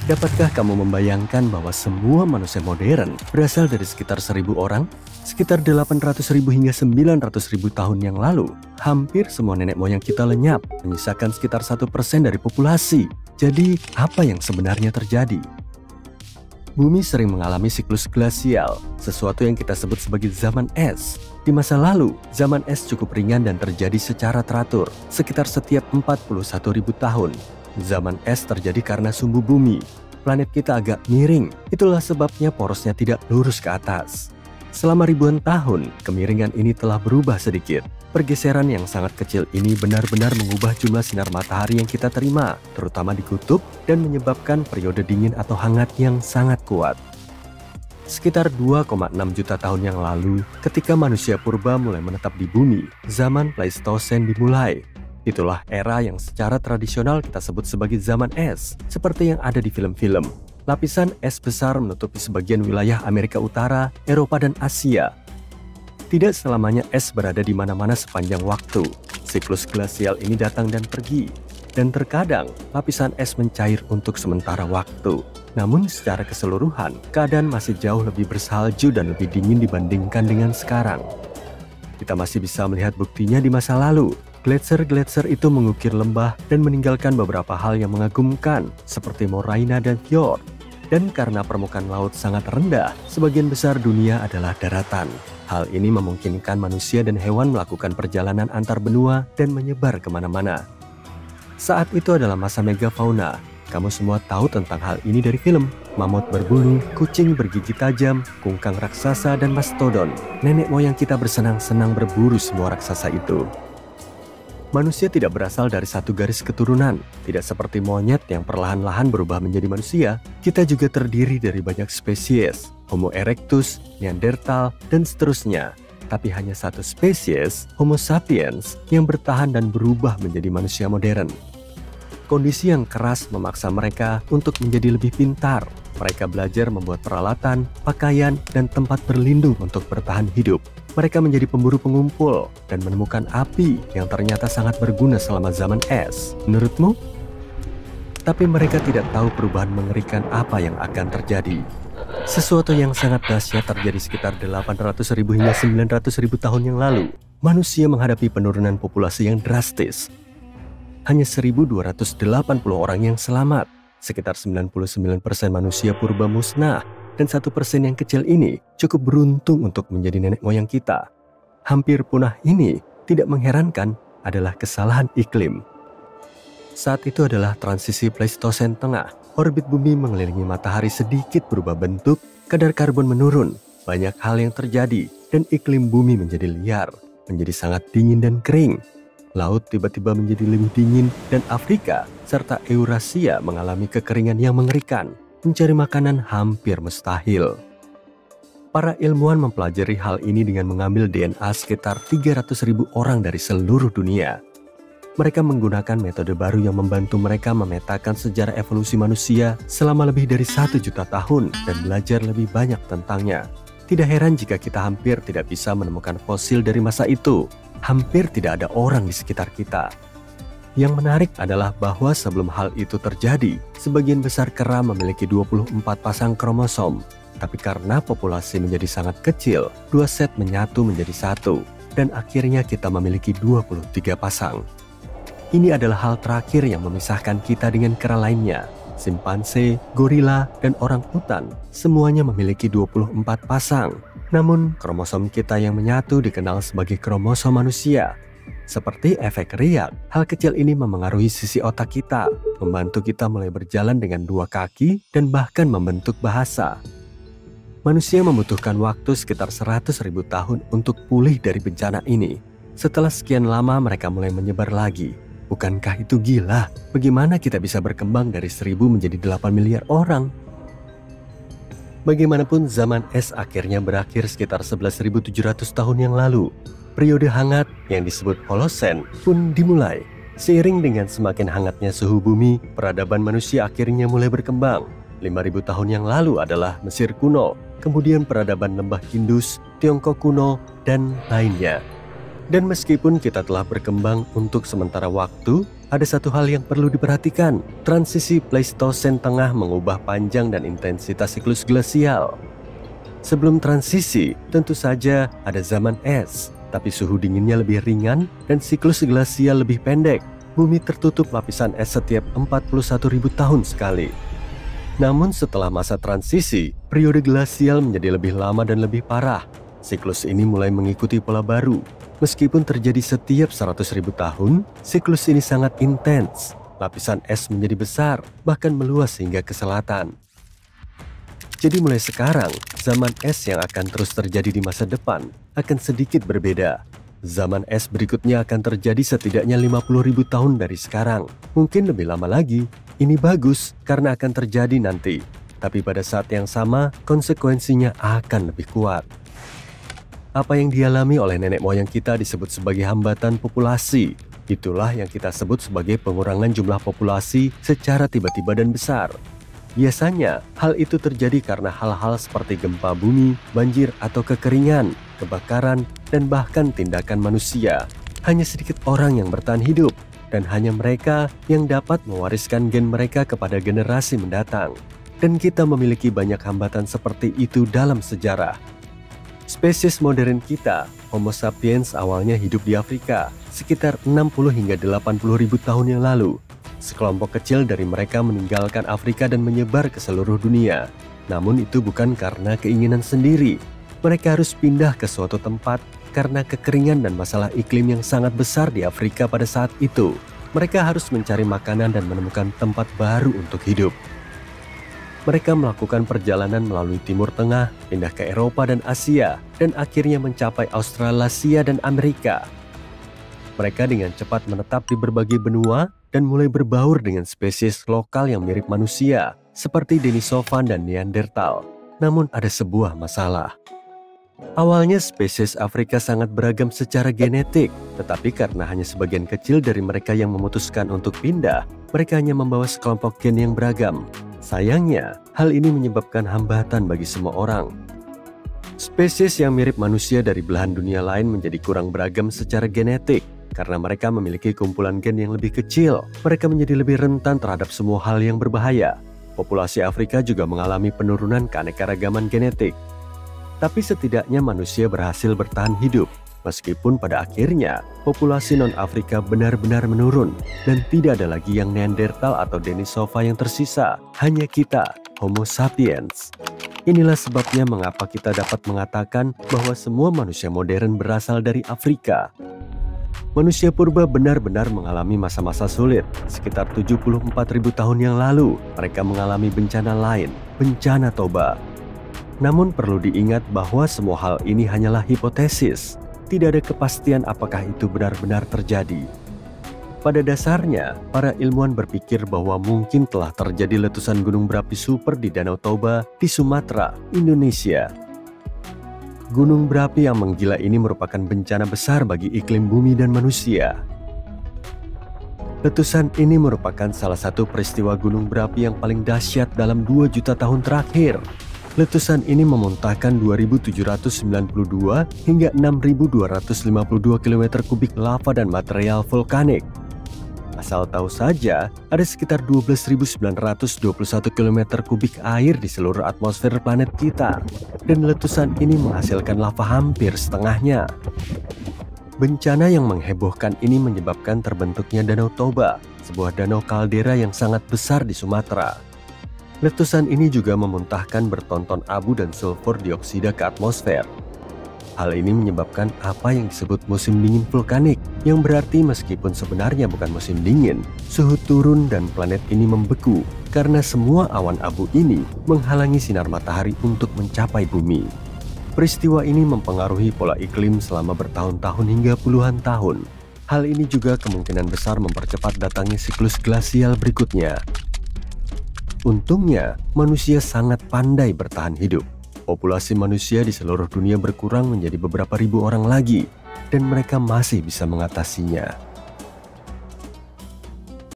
Dapatkah kamu membayangkan bahwa semua manusia modern berasal dari sekitar 1000 orang? Sekitar 800.000 hingga 900.000 tahun yang lalu, hampir semua nenek moyang kita lenyap, menyisakan sekitar 1% dari populasi. Jadi, apa yang sebenarnya terjadi? Bumi sering mengalami siklus glasial, sesuatu yang kita sebut sebagai zaman es. Di masa lalu, zaman es cukup ringan dan terjadi secara teratur, sekitar setiap 41.000 tahun. Zaman es terjadi karena sumbu bumi. Planet kita agak miring, itulah sebabnya porosnya tidak lurus ke atas. Selama ribuan tahun, kemiringan ini telah berubah sedikit. Pergeseran yang sangat kecil ini benar-benar mengubah jumlah sinar matahari yang kita terima, terutama di kutub, dan menyebabkan periode dingin atau hangat yang sangat kuat. Sekitar 2,6 juta tahun yang lalu, ketika manusia purba mulai menetap di bumi, zaman Pleistosen dimulai. Itulah era yang secara tradisional kita sebut sebagai zaman es, seperti yang ada di film-film. Lapisan es besar menutupi sebagian wilayah Amerika Utara, Eropa, dan Asia. Tidak selamanya es berada di mana-mana sepanjang waktu. Siklus glasial ini datang dan pergi, dan terkadang lapisan es mencair untuk sementara waktu. Namun secara keseluruhan, keadaan masih jauh lebih bersalju dan lebih dingin dibandingkan dengan sekarang. Kita masih bisa melihat buktinya di masa lalu. Gletser-gletser itu mengukir lembah dan meninggalkan beberapa hal yang mengagumkan, seperti moraina dan fjord. Dan karena permukaan laut sangat rendah, sebagian besar dunia adalah daratan. Hal ini memungkinkan manusia dan hewan melakukan perjalanan antar benua dan menyebar kemana-mana. Saat itu adalah masa megafauna. Kamu semua tahu tentang hal ini dari film. Mamut berbulu, kucing bergigi tajam, kungkang raksasa, dan mastodon. Nenek moyang kita bersenang-senang berburu semua raksasa itu. Manusia tidak berasal dari satu garis keturunan. Tidak seperti monyet yang perlahan-lahan berubah menjadi manusia. Kita juga terdiri dari banyak spesies, Homo erectus, Neanderthal, dan seterusnya. Tapi hanya satu spesies, Homo sapiens, yang bertahan dan berubah menjadi manusia modern. Kondisi yang keras memaksa mereka untuk menjadi lebih pintar. Mereka belajar membuat peralatan, pakaian, dan tempat berlindung untuk bertahan hidup. Mereka menjadi pemburu pengumpul dan menemukan api yang ternyata sangat berguna selama zaman es. Menurutmu? Tapi mereka tidak tahu perubahan mengerikan apa yang akan terjadi. Sesuatu yang sangat dahsyat terjadi sekitar 800.000 hingga 900.000 tahun yang lalu. Manusia menghadapi penurunan populasi yang drastis. Hanya 1.280 orang yang selamat. Sekitar 99% manusia purba musnah. Dan 1% yang kecil ini cukup beruntung untuk menjadi nenek moyang kita. Hampir punah ini tidak mengherankan adalah kesalahan iklim. Saat itu adalah transisi Pleistosen tengah. Orbit bumi mengelilingi matahari sedikit berubah bentuk, kadar karbon menurun, banyak hal yang terjadi, dan iklim bumi menjadi liar, menjadi sangat dingin dan kering. Laut tiba-tiba menjadi lebih dingin, dan Afrika serta Eurasia mengalami kekeringan yang mengerikan. Mencari makanan hampir mustahil. Para ilmuwan mempelajari hal ini dengan mengambil DNA sekitar 300.000 orang dari seluruh dunia. Mereka menggunakan metode baru yang membantu mereka memetakan sejarah evolusi manusia selama lebih dari 1 juta tahun dan belajar lebih banyak tentangnya. Tidak heran jika kita hampir tidak bisa menemukan fosil dari masa itu. Hampir tidak ada orang di sekitar kita. Yang menarik adalah bahwa sebelum hal itu terjadi, sebagian besar kera memiliki 24 pasang kromosom. Tapi karena populasi menjadi sangat kecil, 2 set menyatu menjadi satu, dan akhirnya kita memiliki 23 pasang. Ini adalah hal terakhir yang memisahkan kita dengan kera lainnya. Simpanse, gorila, dan orang hutan semuanya memiliki 24 pasang. Namun, kromosom kita yang menyatu dikenal sebagai kromosom manusia. Seperti efek riak, hal kecil ini memengaruhi sisi otak kita, membantu kita mulai berjalan dengan 2 kaki dan bahkan membentuk bahasa. Manusia membutuhkan waktu sekitar 100.000 tahun untuk pulih dari bencana ini. Setelah sekian lama mereka mulai menyebar lagi. Bukankah itu gila? Bagaimana kita bisa berkembang dari 1.000 menjadi 8 miliar orang? Bagaimanapun zaman es akhirnya berakhir sekitar 11.700 tahun yang lalu. Periode hangat yang disebut Holosen pun dimulai. Seiring dengan semakin hangatnya suhu bumi, peradaban manusia akhirnya mulai berkembang. 5.000 tahun yang lalu adalah Mesir kuno, kemudian peradaban lembah Indus, Tiongkok kuno, dan lainnya. Dan meskipun kita telah berkembang untuk sementara waktu, Ada satu hal yang perlu diperhatikan. Transisi Pleistosen Tengah mengubah panjang dan intensitas siklus glasial. Sebelum transisi, tentu saja ada zaman es, tapi suhu dinginnya lebih ringan dan siklus glasial lebih pendek. Bumi tertutup lapisan es setiap 41.000 tahun sekali. Namun setelah masa transisi, periode glasial menjadi lebih lama dan lebih parah. Siklus ini mulai mengikuti pola baru. Meskipun terjadi setiap 100.000 tahun, siklus ini sangat intens. Lapisan es menjadi besar, bahkan meluas hingga ke selatan. Jadi mulai sekarang, zaman es yang akan terus terjadi di masa depan akan sedikit berbeda. Zaman es berikutnya akan terjadi setidaknya 50.000 tahun dari sekarang. Mungkin lebih lama lagi. Ini bagus karena akan terjadi nanti. Tapi pada saat yang sama, konsekuensinya akan lebih kuat. Apa yang dialami oleh nenek moyang kita disebut sebagai hambatan populasi. Itulah yang kita sebut sebagai pengurangan jumlah populasi secara tiba-tiba dan besar. Biasanya, hal itu terjadi karena hal-hal seperti gempa bumi, banjir atau kekeringan, kebakaran, dan bahkan tindakan manusia. Hanya sedikit orang yang bertahan hidup, dan hanya mereka yang dapat mewariskan gen mereka kepada generasi mendatang. Dan kita memiliki banyak hambatan seperti itu dalam sejarah. Spesies modern kita, Homo sapiens, awalnya hidup di Afrika, sekitar 60 hingga 80.000 tahun yang lalu. Sekelompok kecil dari mereka meninggalkan Afrika dan menyebar ke seluruh dunia. Namun itu bukan karena keinginan sendiri. Mereka harus pindah ke suatu tempat karena kekeringan dan masalah iklim yang sangat besar di Afrika pada saat itu. Mereka harus mencari makanan dan menemukan tempat baru untuk hidup. Mereka melakukan perjalanan melalui Timur Tengah, pindah ke Eropa dan Asia, dan akhirnya mencapai Australasia dan Amerika. Mereka dengan cepat menetap di berbagai benua dan mulai berbaur dengan spesies lokal yang mirip manusia, seperti Denisovan dan Neanderthal. Namun ada sebuah masalah. Awalnya spesies Afrika sangat beragam secara genetik, tetapi karena hanya sebagian kecil dari mereka yang memutuskan untuk pindah, mereka hanya membawa sekelompok gen yang beragam. Sayangnya, hal ini menyebabkan hambatan bagi semua orang. Spesies yang mirip manusia dari belahan dunia lain menjadi kurang beragam secara genetik. Karena mereka memiliki kumpulan gen yang lebih kecil, mereka menjadi lebih rentan terhadap semua hal yang berbahaya. Populasi Afrika juga mengalami penurunan keanekaragaman genetik. Tapi setidaknya manusia berhasil bertahan hidup, meskipun pada akhirnya populasi non-Afrika benar-benar menurun dan tidak ada lagi yang Neanderthal atau Denisova yang tersisa, hanya kita, Homo sapiens. Inilah sebabnya mengapa kita dapat mengatakan bahwa semua manusia modern berasal dari Afrika. Manusia purba benar-benar mengalami masa-masa sulit. Sekitar 74.000 tahun yang lalu, mereka mengalami bencana lain, bencana Toba. Namun perlu diingat bahwa semua hal ini hanyalah hipotesis. Tidak ada kepastian apakah itu benar-benar terjadi. Pada dasarnya, para ilmuwan berpikir bahwa mungkin telah terjadi letusan gunung berapi super di Danau Toba di Sumatera, Indonesia. Gunung berapi yang menggila ini merupakan bencana besar bagi iklim bumi dan manusia. Letusan ini merupakan salah satu peristiwa gunung berapi yang paling dahsyat dalam 2 juta tahun terakhir. Letusan ini memuntahkan 2.792 hingga 6.252 km kubik lava dan material vulkanik. Asal tahu saja, ada sekitar 12.921 km kubik air di seluruh atmosfer planet kita. Dan letusan ini menghasilkan lava hampir setengahnya. Bencana yang menghebohkan ini menyebabkan terbentuknya Danau Toba, sebuah danau kaldera yang sangat besar di Sumatera. Letusan ini juga memuntahkan bertonton abu dan sulfur dioksida ke atmosfer. Hal ini menyebabkan apa yang disebut musim dingin vulkanik, yang berarti meskipun sebenarnya bukan musim dingin, suhu turun dan planet ini membeku karena semua awan abu ini menghalangi sinar matahari untuk mencapai bumi. Peristiwa ini mempengaruhi pola iklim selama bertahun-tahun hingga puluhan tahun. Hal ini juga kemungkinan besar mempercepat datangnya siklus glasial berikutnya. Untungnya, manusia sangat pandai bertahan hidup. Populasi manusia di seluruh dunia berkurang menjadi beberapa ribu orang lagi, dan mereka masih bisa mengatasinya.